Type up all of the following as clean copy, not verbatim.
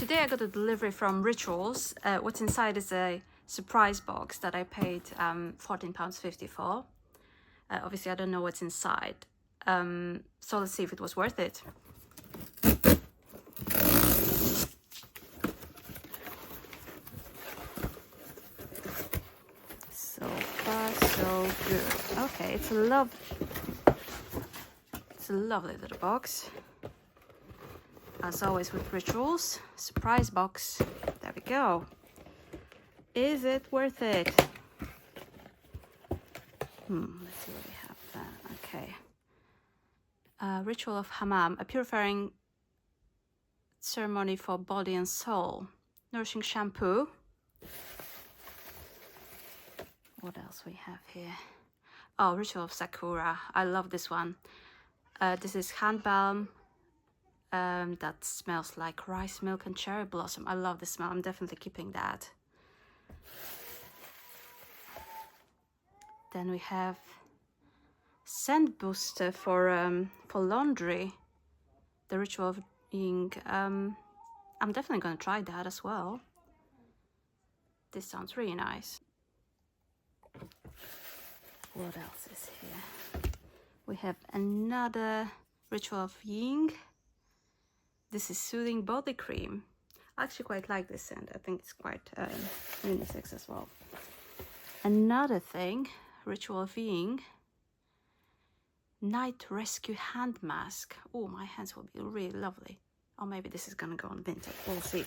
Today I got a delivery from Rituals. What's inside is a surprise box that I paid £14.50 for. Obviously I don't know what's inside, so let's see if it was worth it. So far so good. Okay, it's a lovely little box. As always with Rituals, surprise box. There we go. Is it worth it? Let's see what we have there. Okay. Ritual of Hammam, a purifying ceremony for body and soul. Nourishing shampoo. What else we have here? Oh, Ritual of Sakura. I love this one. This is hand balm. That smells like rice milk and cherry blossom. I love the smell. I'm definitely keeping that. Then we have scent booster for laundry. The Ritual of Ying. I'm definitely going to try that as well. This sounds really nice. What else is here? We have another Ritual of Ying. This is Soothing Body Cream. I actually quite like this scent. I think it's quite unisex as well. Another thing, Ritual of Ying. Night Rescue Hand Mask. Oh, my hands will be really lovely. Or maybe this is gonna go on vintage. We'll see.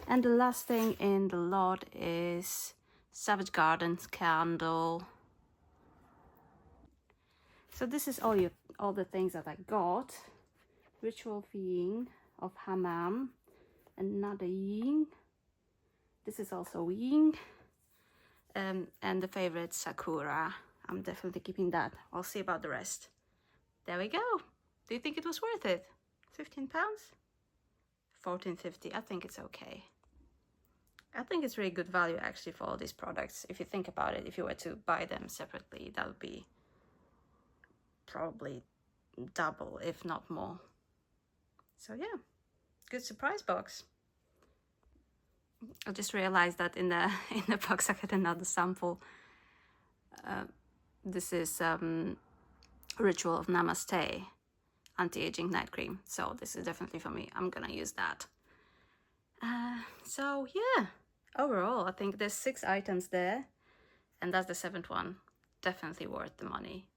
And the last thing in the lot is Savage Gardens candle. So this is all the things that I got. Ritual of Ying of Hammam. Another Ying. This is also Ying. And the favorite Sakura. I'm definitely keeping that. I'll see about the rest. There we go. Do you think it was worth it? £15? £14.50. I think it's okay. I think it's really good value actually for all these products. If you think about it, if you were to buy them separately, that would be probably double, if not more. So yeah, good surprise box. I just realized that in the box I got another sample. This is Ritual of Namaste anti-aging night cream. So this is definitely for me. I'm gonna use that. So yeah, overall I think there's 6 items there, and that's the 7th one. Definitely worth the money.